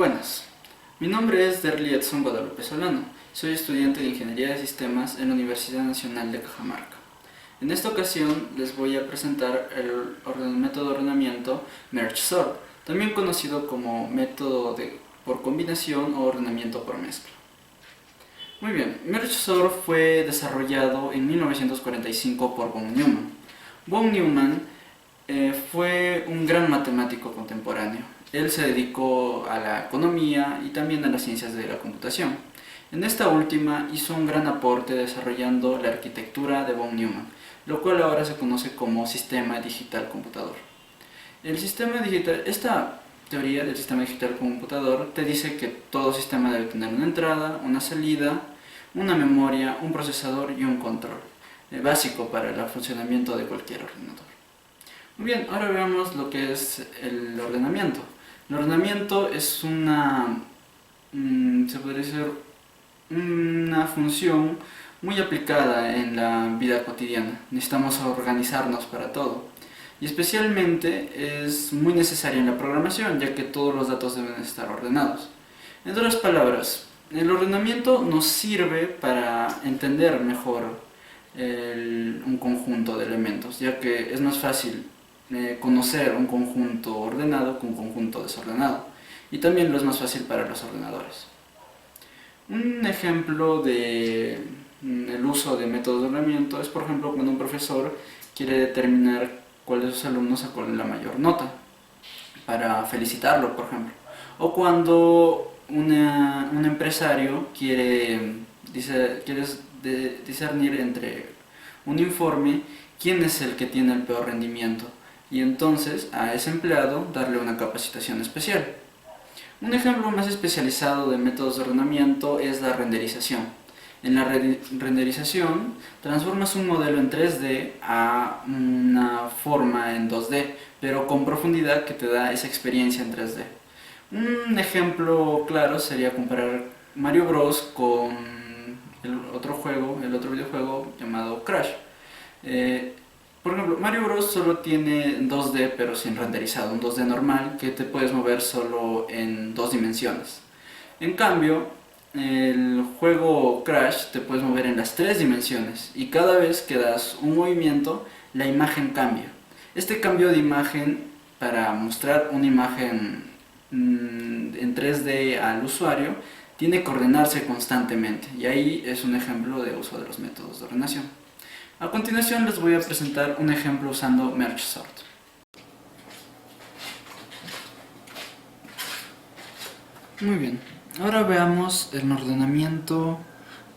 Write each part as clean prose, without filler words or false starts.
Buenas, mi nombre es Derly Edson Guadalupe Solano, soy estudiante de Ingeniería de Sistemas en la Universidad Nacional de Cajamarca. En esta ocasión les voy a presentar el método de ordenamiento Merge-Sort, también conocido como método por combinación o ordenamiento por mezcla. Muy bien, Merge-Sort fue desarrollado en 1945 por von Neumann. Von Neumann fue un gran matemático contemporáneo. Él se dedicó a la economía y también a las ciencias de la computación. En esta última hizo un gran aporte desarrollando la arquitectura de von Neumann, lo cual ahora se conoce como sistema digital computador. Esta teoría del sistema digital computador te dice que todo sistema debe tener una entrada, una salida, una memoria, un procesador y un control, básico para el funcionamiento de cualquier ordenador. Muy bien, ahora veamos lo que es el ordenamiento. El ordenamiento es se podría decir, una función muy aplicada en la vida cotidiana. Necesitamos organizarnos para todo. Y especialmente es muy necesaria en la programación, ya que todos los datos deben estar ordenados. En otras palabras, el ordenamiento nos sirve para entender mejor un conjunto de elementos, ya que es más fácil conocer un conjunto ordenado que un conjunto desordenado, y también lo es más fácil para los ordenadores. Un ejemplo de el uso de métodos de ordenamiento es, por ejemplo, cuando un profesor quiere determinar cuál de sus alumnos sacó la mayor nota para felicitarlo, por ejemplo, o cuando un empresario quiere discernir entre un informe quién es el que tiene el peor rendimiento, y entonces a ese empleado darle una capacitación especial. Un ejemplo más especializado de métodos de ordenamiento es la renderización. En la renderización transformas un modelo en 3D a una forma en 2D, pero con profundidad que te da esa experiencia en 3D. Un ejemplo claro sería comparar Mario Bros con el otro videojuego llamado Crash. Por ejemplo, Mario Bros solo tiene 2D pero sin renderizado, un 2D normal que te puedes mover solo en 2 dimensiones. En cambio, el juego Crash te puedes mover en las 3 dimensiones, y cada vez que das un movimiento, la imagen cambia. Este cambio de imagen, para mostrar una imagen en 3D al usuario, tiene que ordenarse constantemente, y ahí es un ejemplo de uso de los métodos de ordenación. A continuación les voy a presentar un ejemplo usando Merge-Sort. Muy bien, ahora veamos el ordenamiento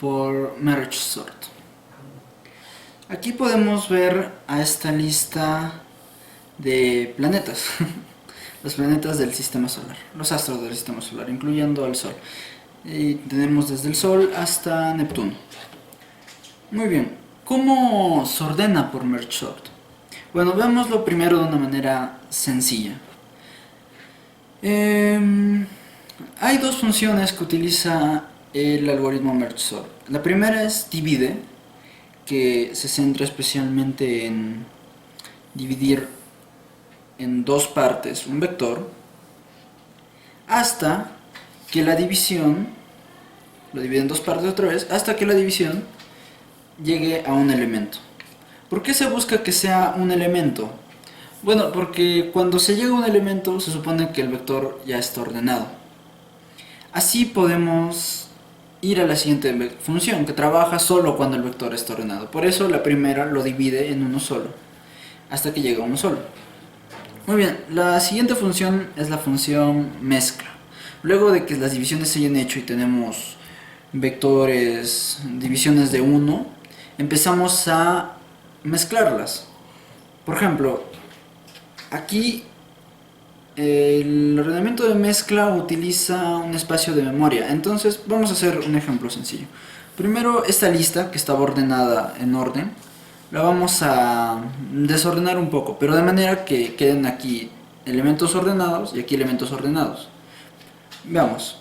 por Merge-Sort. Aquí podemos ver a esta lista de planetas, los planetas del sistema solar, los astros del sistema solar, incluyendo al Sol. Y tenemos desde el Sol hasta Neptuno. Muy bien. ¿Cómo se ordena por Merge-Sort? Bueno, veámoslo primero de una manera sencilla. Hay dos funciones que utiliza el algoritmo Merge-Sort. La primera es divide, que se centra especialmente en dividir en dos partes un vector, hasta que la división, lo divide en dos partes otra vez, hasta que la división llegue a un elemento. ¿Por qué se busca que sea un elemento? Bueno, porque cuando se llega a un elemento se supone que el vector ya está ordenado. Así podemos ir a la siguiente función, que trabaja solo cuando el vector está ordenado. Por eso la primera lo divide en uno solo, hasta que llega a uno solo. Muy bien, la siguiente función es la función mezcla. Luego de que las divisiones se hayan hecho y tenemos vectores, divisiones de 1, empezamos a mezclarlas. Por ejemplo, aquí el ordenamiento de mezcla utiliza un espacio de memoria. Entonces vamos a hacer un ejemplo sencillo. Primero, esta lista que estaba ordenada en orden, la vamos a desordenar un poco, pero de manera que queden aquí elementos ordenados y aquí elementos ordenados. Veamos.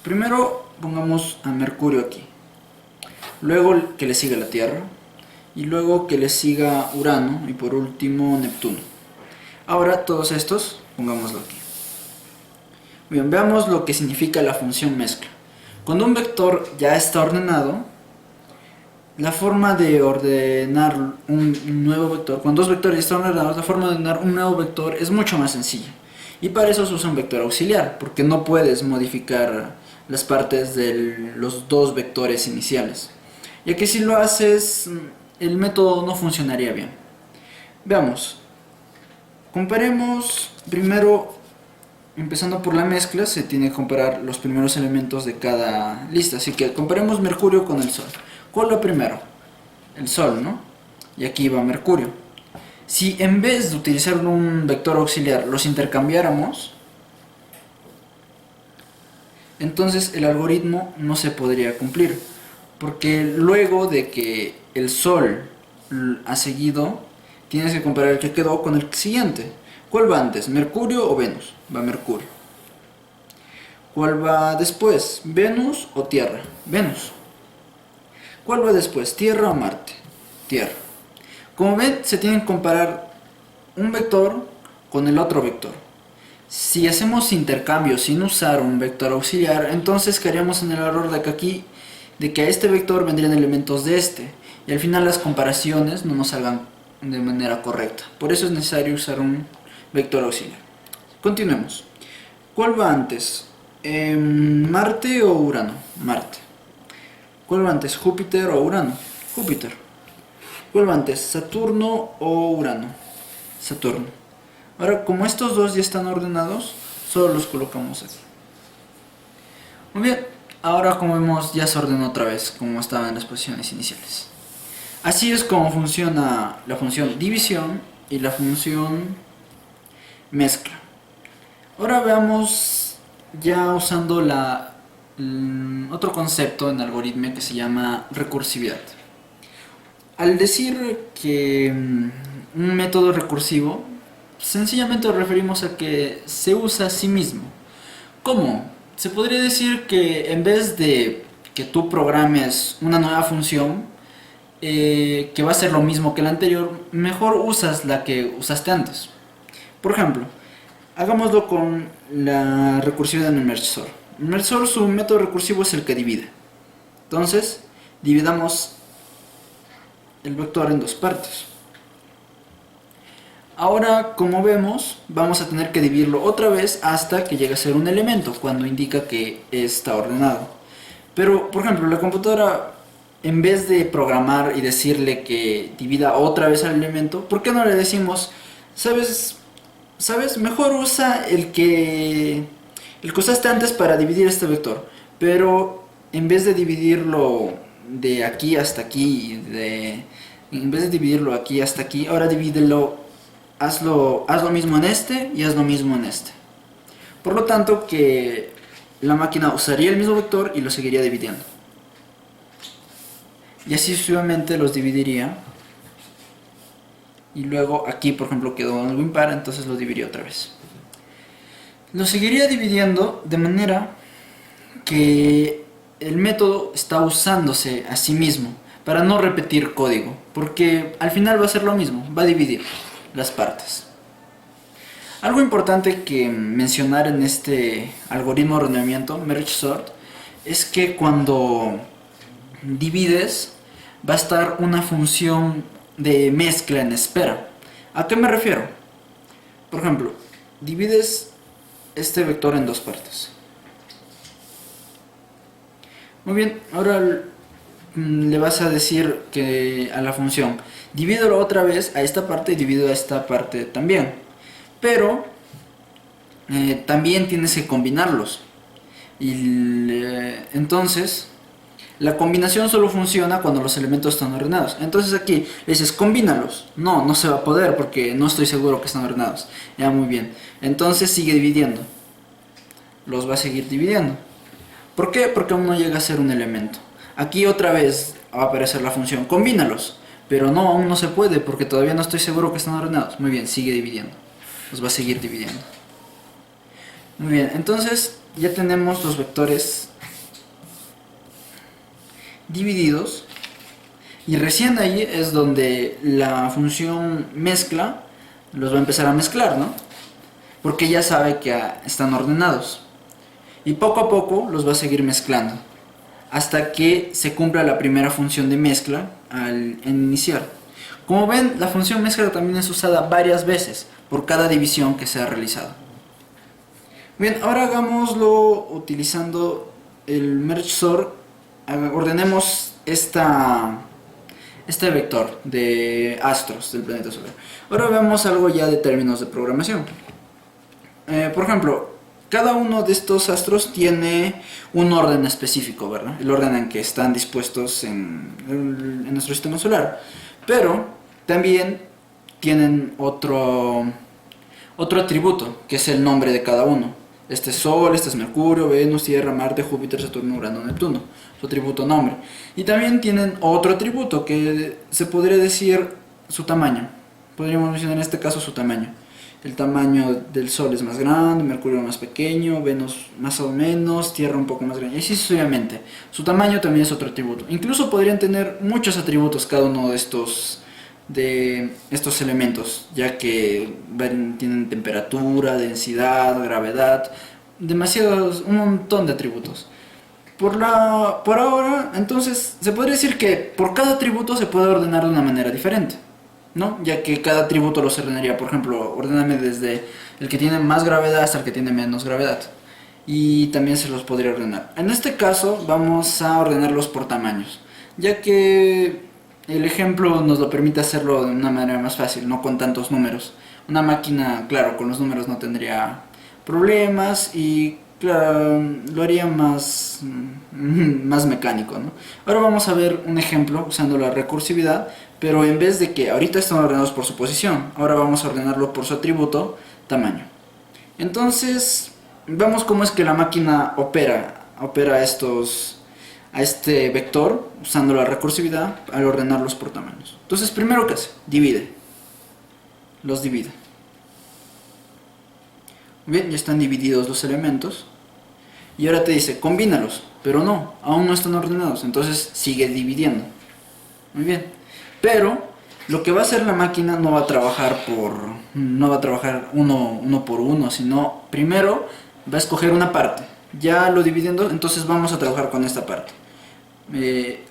Primero pongamos a Mercurio aquí, luego que le siga la Tierra, y luego que le siga Urano, y por último Neptuno. Ahora todos estos pongámoslo aquí. Bien, veamos lo que significa la función mezcla. Cuando un vector ya está ordenado, la forma de ordenar un nuevo vector, cuando dos vectores están ordenados, la forma de ordenar un nuevo vector es mucho más sencilla. Y para eso se usa un vector auxiliar, porque no puedes modificar las partes de los dos vectores iniciales. Ya que si lo haces, el método no funcionaría bien. Veamos. Comparemos primero, empezando por la mezcla, se tiene que comparar los primeros elementos de cada lista. Así que comparemos Mercurio con el Sol. ¿Cuál es lo primero? El Sol, ¿no? Y aquí va Mercurio. Si en vez de utilizar un vector auxiliar los intercambiáramos, entonces el algoritmo no se podría cumplir. Porque luego de que el Sol ha seguido, tienes que comparar el que quedó con el siguiente. ¿Cuál va antes? ¿Mercurio o Venus? Va Mercurio. ¿Cuál va después? ¿Venus o Tierra? Venus. ¿Cuál va después? ¿Tierra o Marte? Tierra. Como ven, se tienen que comparar un vector con el otro vector. Si hacemos intercambio sin usar un vector auxiliar, entonces caeríamos en el error de que a este vector vendrían elementos de este. Y al final las comparaciones no nos salgan de manera correcta. Por eso es necesario usar un vector auxiliar. Continuemos. ¿Cuál va antes? ¿Marte o Urano? Marte. ¿Cuál va antes? ¿Júpiter o Urano? Júpiter. ¿Cuál va antes? ¿Saturno o Urano? Saturno. Ahora, como estos dos ya están ordenados, solo los colocamos aquí. Muy bien. Ahora, como vemos, ya se ordenó otra vez, como estaba en las posiciones iniciales. Así es como funciona la función división y la función mezcla. Ahora veamos ya usando otro concepto en algoritmo que se llama recursividad. Al decir que un método recursivo, sencillamente nos referimos a que se usa a sí mismo. ¿Cómo? Se podría decir que en vez de que tú programes una nueva función que va a ser lo mismo que la anterior, mejor usas la que usaste antes. Por ejemplo, hagámoslo con la recursividad en el mergesor. En el mergesor su método recursivo es el que divide. Entonces, dividamos el vector en dos partes. Ahora, como vemos, vamos a tener que dividirlo otra vez hasta que llegue a ser un elemento, cuando indica que está ordenado. Pero, por ejemplo, la computadora, en vez de programar y decirle que divida otra vez al elemento, ¿por qué no le decimos, sabes, mejor usa el que usaste antes para dividir este vector, pero en vez de dividirlo de aquí hasta aquí, en vez de dividirlo aquí hasta aquí, ahora divídelo. Haz lo mismo en este y haz lo mismo en este. Por lo tanto, que la máquina usaría el mismo vector y lo seguiría dividiendo. Y así sucesivamente los dividiría. Y luego aquí, por ejemplo, quedó algo impar, entonces lo dividiría otra vez. Lo seguiría dividiendo de manera que el método está usándose a sí mismo para no repetir código, porque al final va a ser lo mismo, va a dividir las partes. Algo importante que mencionar en este algoritmo de ordenamiento, merge sort, es que cuando divides va a estar una función de mezcla en espera. ¿A qué me refiero? Por ejemplo, divides este vector en dos partes. Muy bien, ahora le vas a decir que a la función divídelo otra vez a esta parte y divido a esta parte también, pero también tienes que combinarlos y entonces la combinación solo funciona cuando los elementos están ordenados. Entonces aquí le dices combínalos, no se va a poder porque no estoy seguro que están ordenados. Ya, muy bien, entonces sigue dividiendo, los va a seguir dividiendo. ¿Por qué? Porque aún no llega a ser un elemento. Aquí otra vez va a aparecer la función combínalos, pero no, aún no se puede porque todavía no estoy seguro que están ordenados. Muy bien, sigue dividiendo. Los va a seguir dividiendo. Muy bien, entonces ya tenemos los vectores divididos. Y recién ahí es donde la función mezcla los va a empezar a mezclar, ¿no? Porque ya sabe que están ordenados. Y poco a poco los va a seguir mezclando hasta que se cumpla la primera función de mezcla al iniciar. Como ven, la función mezcla también es usada varias veces por cada división que se ha realizado. Bien, ahora hagámoslo utilizando el merge sort. Ordenemos este vector de astros del planeta solar. Ahora veamos algo ya de términos de programación. Por ejemplo, cada uno de estos astros tiene un orden específico, ¿verdad? El orden en que están dispuestos en nuestro sistema solar. Pero también tienen otro atributo, que es el nombre de cada uno. Este es Sol, este es Mercurio, Venus, Tierra, Marte, Júpiter, Saturno, Urano, Neptuno. Su atributo nombre. Y también tienen otro atributo, que se podría decir su tamaño. Podríamos mencionar en este caso su tamaño. El tamaño del Sol es más grande, Mercurio más pequeño, Venus más o menos, Tierra un poco más grande, y así sucesivamente. Su tamaño también es otro atributo. Incluso podrían tener muchos atributos cada uno de estos elementos, ya que tienen temperatura, densidad, gravedad, un montón de atributos. Por ahora, entonces, se podría decir que por cada atributo se puede ordenar de una manera diferente, ¿no? Ya que cada atributo los ordenaría, por ejemplo, ordéname desde el que tiene más gravedad hasta el que tiene menos gravedad. Y también se los podría ordenar. En este caso vamos a ordenarlos por tamaños, ya que el ejemplo nos lo permite hacerlo de una manera más fácil, no con tantos números. Una máquina, claro, con los números no tendría problemas y claro, lo haría más mecánico, ¿no? Ahora vamos a ver un ejemplo usando la recursividad, pero en vez de que ahorita están ordenados por su posición, ahora vamos a ordenarlo por su atributo, tamaño. Entonces, vemos cómo es que la máquina opera a este vector usando la recursividad al ordenarlos por tamaños. Entonces, primero, ¿qué hace? Los divide. Bien, ya están divididos los elementos. Y ahora te dice, combínalos. Pero no, aún no están ordenados. Entonces sigue dividiendo. Muy bien. Pero lo que va a hacer la máquina no va a trabajar uno por uno, sino primero va a escoger una parte. Ya lo dividiendo, entonces vamos a trabajar con esta parte.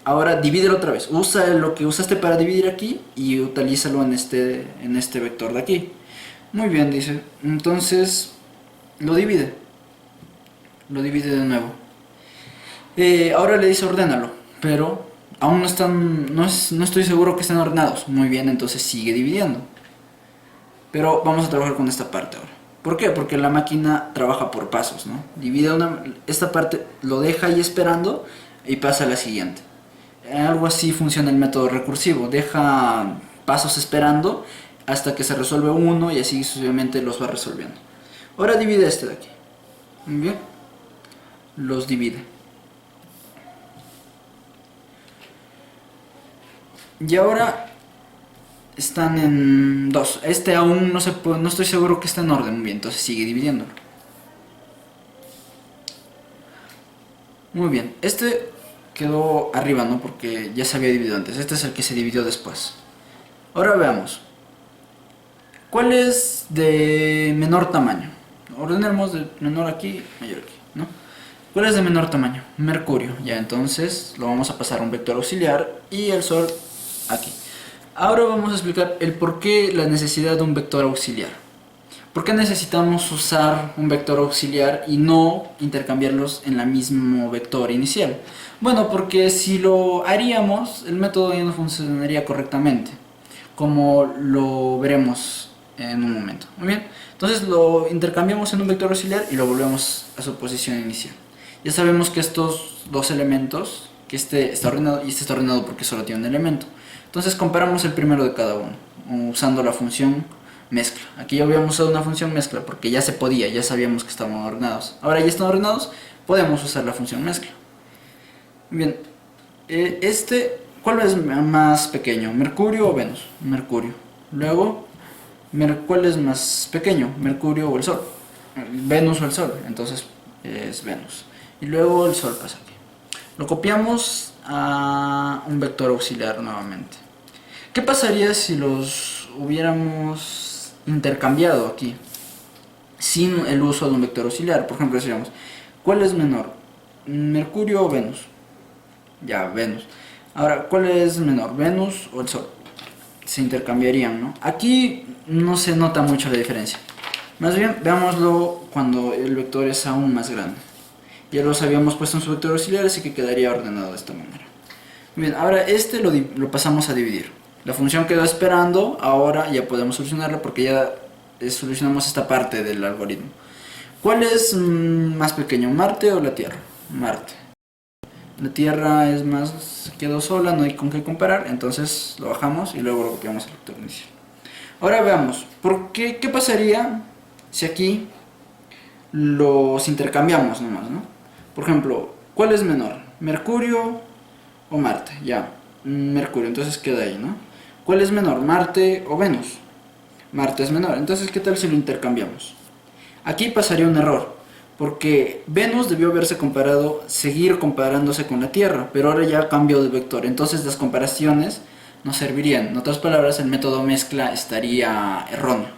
Ahora divídelo otra vez. Usa lo que usaste para dividir aquí y utilízalo en este vector de aquí. Muy bien, dice. Entonces lo divide de nuevo. Ahora le dice ordénalo, pero aún no estoy seguro que estén ordenados. Muy bien, entonces sigue dividiendo. Pero vamos a trabajar con esta parte ahora. ¿Por qué? Porque la máquina trabaja por pasos, ¿no? Divide esta parte, lo deja ahí esperando y pasa a la siguiente. Algo así funciona el método recursivo. Deja pasos esperando hasta que se resuelve uno y así sucesivamente los va resolviendo. Ahora divide este de aquí. Muy bien. Los divide. Y ahora están en 2. Este aún no estoy seguro que está en orden. Muy bien, entonces sigue dividiéndolo. Muy bien, este quedó arriba, ¿no? Porque ya se había dividido antes. Este es el que se dividió después. Ahora veamos. ¿Cuál es de menor tamaño? Ordenemos de menor aquí, mayor aquí, ¿no? ¿Cuál es de menor tamaño? Mercurio. Ya, entonces lo vamos a pasar a un vector auxiliar y el Sol aquí. Ahora vamos a explicar el por qué la necesidad de un vector auxiliar. ¿Por qué necesitamos usar un vector auxiliar y no intercambiarlos en el mismo vector inicial? Bueno, porque si lo haríamos, el método ya no funcionaría correctamente, como lo veremos en un momento. Muy bien, entonces lo intercambiamos en un vector auxiliar y lo volvemos a su posición inicial. Ya sabemos que estos dos elementos, que este está ordenado y este está ordenado porque solo tiene un elemento. Entonces comparamos el primero de cada uno, usando la función mezcla. Aquí ya habíamos usado una función mezcla porque ya se podía, ya sabíamos que estaban ordenados. Ahora ya están ordenados, podemos usar la función mezcla. Bien, ¿cuál es más pequeño? ¿Mercurio o Venus? Mercurio. Luego, ¿cuál es más pequeño? ¿Mercurio o el Sol? Venus o el Sol, entonces es Venus. Y luego el Sol pasa aquí. Lo copiamos a un vector auxiliar nuevamente. ¿Qué pasaría si los hubiéramos intercambiado aquí sin el uso de un vector auxiliar? Por ejemplo, decíamos, ¿Cuál es menor? ¿Mercurio o Venus? Ya, Venus. Ahora, ¿cuál es menor? ¿Venus o el Sol? Se intercambiarían, ¿no? Aquí no se nota mucho la diferencia. Más bien, veámoslo cuando el vector es aún más grande. Ya los habíamos puesto en su vector auxiliar, así que quedaría ordenado de esta manera. Bien, ahora este lo pasamos a dividir. La función quedó esperando, ahora ya podemos solucionarla porque ya solucionamos esta parte del algoritmo. ¿Cuál es más pequeño, Marte o la Tierra? Marte. La Tierra es más, quedó sola, no hay con qué comparar, entonces lo bajamos y luego lo copiamos al vector inicial. Ahora veamos, ¿qué pasaría si aquí los intercambiamos nomás, ¿no? Por ejemplo, ¿cuál es menor? ¿Mercurio o Marte? Ya, Mercurio, entonces queda ahí, ¿no? ¿Cuál es menor? ¿Marte o Venus? Marte es menor, entonces ¿qué tal si lo intercambiamos? Aquí pasaría un error, porque Venus debió haberse seguir comparándose con la Tierra, pero ahora ya cambió de vector, entonces las comparaciones no servirían. En otras palabras, el método mezcla estaría erróneo.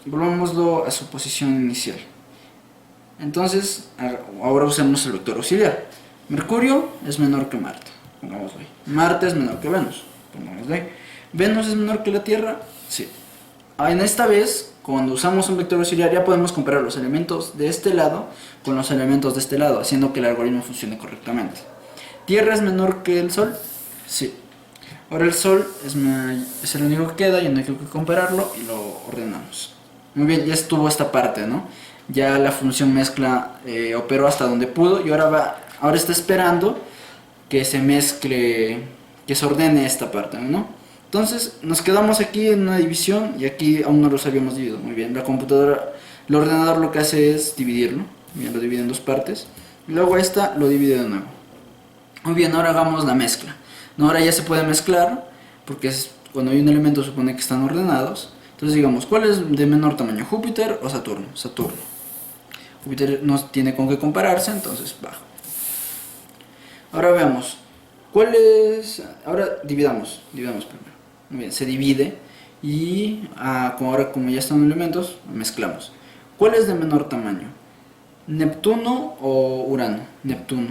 Volvámoslo a su posición inicial. Entonces, ahora usemos el vector auxiliar. Mercurio es menor que Marte, pongámoslo ahí. Marte es menor que Venus, pongámoslo ahí. ¿Venus es menor que la Tierra? Sí. En esta vez, cuando usamos un vector auxiliar, ya podemos comparar los elementos de este lado con los elementos de este lado, haciendo que el algoritmo funcione correctamente. ¿Tierra es menor que el Sol? Sí. Ahora el Sol es el único que queda, ya no hay que compararlo y lo ordenamos. Muy bien, ya estuvo esta parte, ¿no? Ya la función mezcla operó hasta donde pudo y ahora está esperando que se mezcle, que se ordene esta parte, ¿no? Entonces nos quedamos aquí en una división y aquí aún no los habíamos dividido. Muy bien, la computadora, el ordenador lo que hace es dividirlo. Bien, lo divide en dos partes. Y luego esta lo divide de nuevo. Muy bien, ahora hagamos la mezcla. No, ahora ya se puede mezclar porque cuando hay un elemento supone que están ordenados. Entonces digamos, ¿cuál es de menor tamaño? ¿Júpiter o Saturno? Saturno. Júpiter no tiene con qué compararse, entonces bajo. Ahora veamos, ¿cuál es? Ahora dividamos primero. Muy bien, se divide y ahora como ya están elementos, mezclamos. ¿Cuál es de menor tamaño? ¿Neptuno o Urano? Neptuno.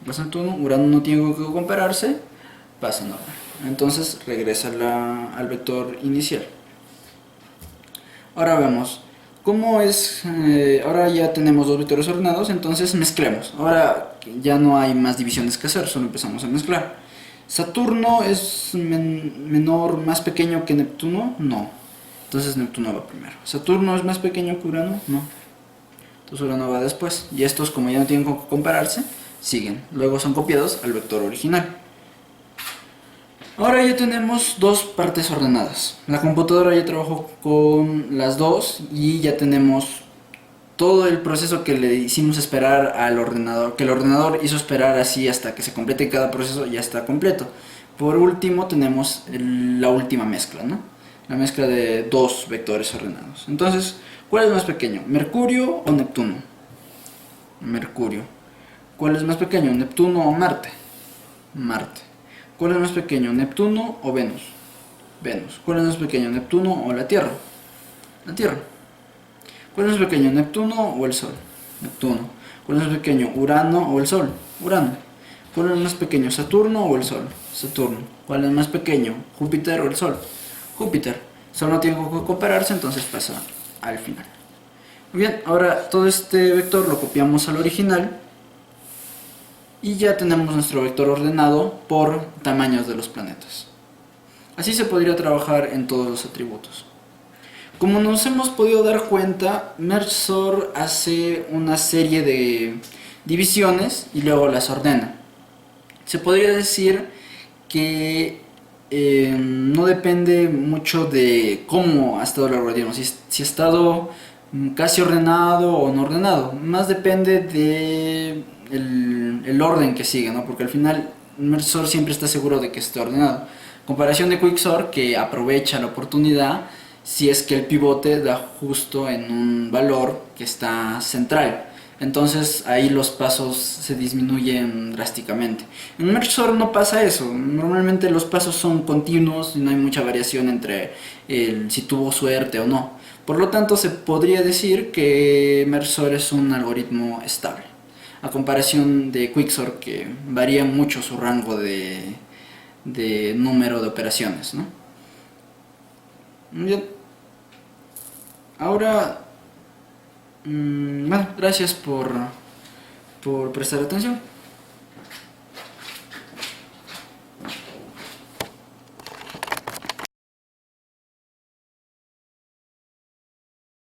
Pasa Neptuno, Urano no tiene con qué compararse, pasa normal. Entonces regresa al vector inicial. Ahora vemos cómo es. Ahora ya tenemos dos vectores ordenados, entonces mezclemos. Ahora ya no hay más divisiones que hacer, solo empezamos a mezclar. ¿Saturno es menor, más pequeño que Neptuno? No. Entonces Neptuno va primero. ¿Saturno es más pequeño que Urano? No. Entonces Urano va después. Y estos, como ya no tienen con qué compararse, siguen. Luego son copiados al vector original. Ahora ya tenemos dos partes ordenadas. La computadora ya trabajó con las dos y ya tenemos todo el proceso que le hicimos esperar al ordenador, que el ordenador hizo esperar así hasta que se complete cada proceso, ya está completo. Por último tenemos la última mezcla, ¿no? La mezcla de dos vectores ordenados. Entonces, ¿cuál es más pequeño? ¿Mercurio o Neptuno? Mercurio. ¿Cuál es más pequeño? ¿Neptuno o Marte? Marte. ¿Cuál es más pequeño? ¿Neptuno o Venus? Venus. ¿Cuál es más pequeño? ¿Neptuno o la Tierra? La Tierra. ¿Cuál es más pequeño? ¿Neptuno o el Sol? Neptuno. ¿Cuál es más pequeño? ¿Urano o el Sol? Urano. ¿Cuál es más pequeño? ¿Saturno o el Sol? Saturno. ¿Cuál es más pequeño? ¿Júpiter o el Sol? Júpiter. Sol no tiene con qué compararse, entonces pasa al final. Muy bien, ahora todo este vector lo copiamos al original. Y ya tenemos nuestro vector ordenado por tamaños de los planetas. Así se podría trabajar en todos los atributos. Como nos hemos podido dar cuenta, Mergesort hace una serie de divisiones y luego las ordena. Se podría decir que no depende mucho de cómo ha estado el algoritmo, si ha estado casi ordenado o no ordenado. Más depende de el orden que sigue, ¿no? Porque al final Mergesort siempre está seguro de que esté ordenado. Comparación de Quicksort, que aprovecha la oportunidad si es que el pivote da justo en un valor que está central. Entonces ahí los pasos se disminuyen drásticamente. En Mergesort no pasa eso. Normalmente los pasos son continuos y no hay mucha variación entre si tuvo suerte o no. Por lo tanto, se podría decir que Mergesort es un algoritmo estable, a comparación de Quicksort, que varía mucho su rango de número de operaciones, ¿no? Bien, ahora, bueno, gracias por prestar atención.